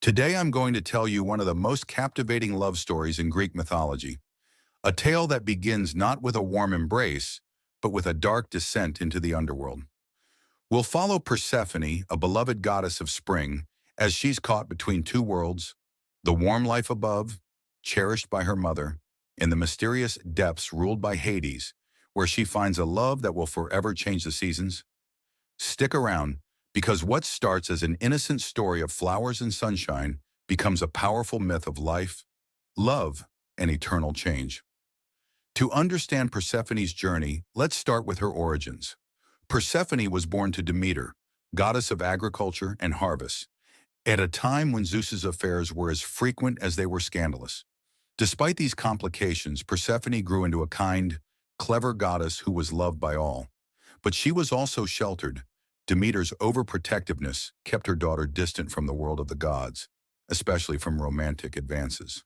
Today I'm going to tell you one of the most captivating love stories in Greek mythology, a tale that begins not with a warm embrace, but with a dark descent into the underworld. We'll follow Persephone, a beloved goddess of spring, as she's caught between two worlds, the warm life above, cherished by her mother, and the mysterious depths ruled by Hades, where she finds a love that will forever change the seasons. Stick around, because what starts as an innocent story of flowers and sunshine becomes a powerful myth of life, love, and eternal change. To understand Persephone's journey, let's start with her origins. Persephone was born to Demeter, goddess of agriculture and harvest, at a time when Zeus's affairs were as frequent as they were scandalous. Despite these complications, Persephone grew into a kind, clever goddess who was loved by all. But she was also sheltered. Demeter's overprotectiveness kept her daughter distant from the world of the gods, especially from romantic advances.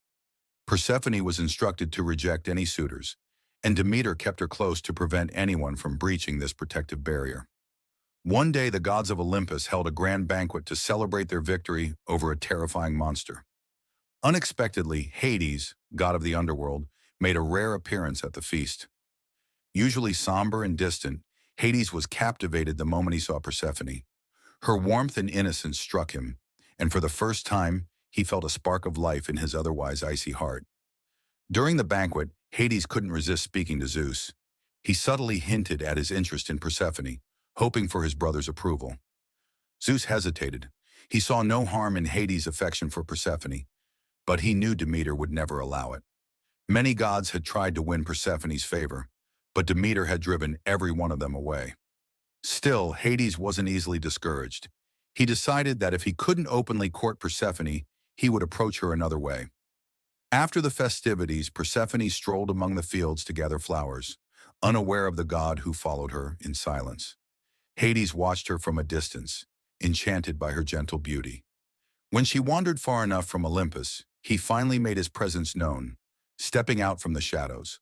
Persephone was instructed to reject any suitors, and Demeter kept her close to prevent anyone from breaching this protective barrier. One day, the gods of Olympus held a grand banquet to celebrate their victory over a terrifying monster. Unexpectedly, Hades, god of the underworld, made a rare appearance at the feast. Usually somber and distant, Hades was captivated the moment he saw Persephone. Her warmth and innocence struck him, and for the first time, he felt a spark of life in his otherwise icy heart. During the banquet, Hades couldn't resist speaking to Zeus. He subtly hinted at his interest in Persephone, hoping for his brother's approval. Zeus hesitated. He saw no harm in Hades' affection for Persephone, but he knew Demeter would never allow it. Many gods had tried to win Persephone's favor, but Demeter had driven every one of them away. Still, Hades wasn't easily discouraged. He decided that if he couldn't openly court Persephone, he would approach her another way. After the festivities, Persephone strolled among the fields to gather flowers, unaware of the god who followed her in silence. Hades watched her from a distance, enchanted by her gentle beauty. When she wandered far enough from Olympus, he finally made his presence known, stepping out from the shadows.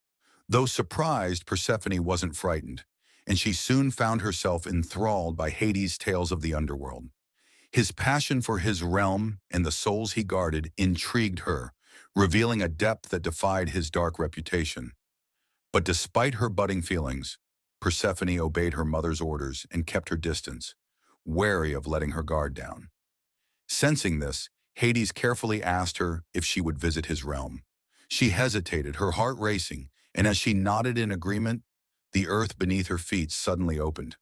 Though surprised, Persephone wasn't frightened, and she soon found herself enthralled by Hades' tales of the underworld. His passion for his realm and the souls he guarded intrigued her, revealing a depth that defied his dark reputation. But despite her budding feelings, Persephone obeyed her mother's orders and kept her distance, wary of letting her guard down. Sensing this, Hades carefully asked her if she would visit his realm. She hesitated, her heart racing, and as she nodded in agreement, the earth beneath her feet suddenly opened.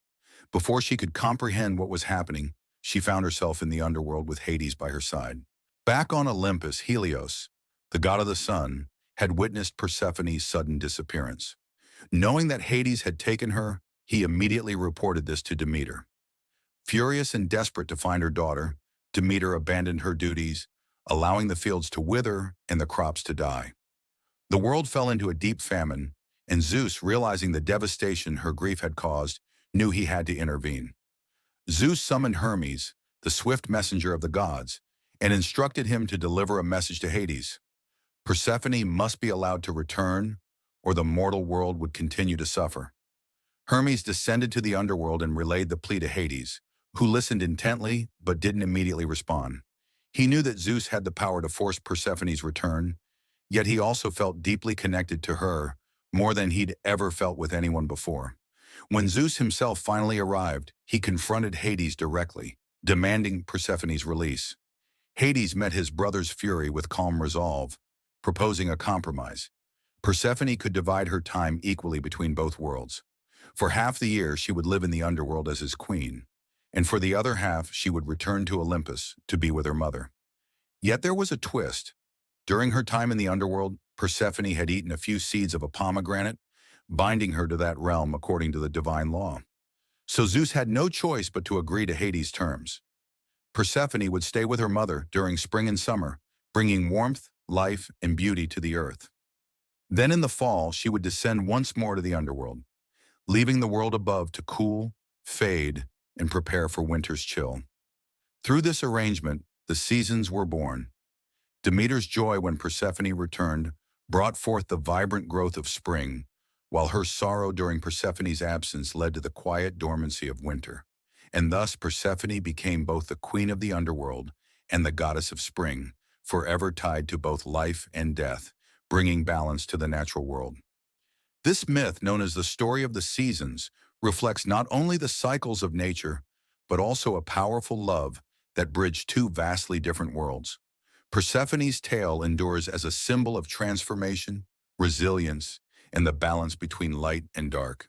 Before she could comprehend what was happening, she found herself in the underworld with Hades by her side. Back on Olympus, Helios, the god of the sun, had witnessed Persephone's sudden disappearance. Knowing that Hades had taken her, he immediately reported this to Demeter. Furious and desperate to find her daughter, Demeter abandoned her duties, allowing the fields to wither and the crops to die. The world fell into a deep famine, and Zeus, realizing the devastation her grief had caused, knew he had to intervene. Zeus summoned Hermes, the swift messenger of the gods, and instructed him to deliver a message to Hades. Persephone must be allowed to return, or the mortal world would continue to suffer. Hermes descended to the underworld and relayed the plea to Hades, who listened intently but didn't immediately respond. He knew that Zeus had the power to force Persephone's return, yet he also felt deeply connected to her, more than he'd ever felt with anyone before. When Zeus himself finally arrived, he confronted Hades directly, demanding Persephone's release. Hades met his brother's fury with calm resolve, proposing a compromise. Persephone could divide her time equally between both worlds. For half the year, she would live in the underworld as his queen, and for the other half, she would return to Olympus to be with her mother. Yet there was a twist. During her time in the underworld, Persephone had eaten a few seeds of a pomegranate, binding her to that realm according to the divine law. So Zeus had no choice but to agree to Hades' terms. Persephone would stay with her mother during spring and summer, bringing warmth, life, and beauty to the earth. Then in the fall, she would descend once more to the underworld, leaving the world above to cool, fade, and prepare for winter's chill. Through this arrangement, the seasons were born. Demeter's joy when Persephone returned brought forth the vibrant growth of spring, while her sorrow during Persephone's absence led to the quiet dormancy of winter. And thus Persephone became both the queen of the underworld and the goddess of spring, forever tied to both life and death, bringing balance to the natural world. This myth, known as the story of the seasons, reflects not only the cycles of nature, but also a powerful love that bridged two vastly different worlds. Persephone's tale endures as a symbol of transformation, resilience, and the balance between light and dark.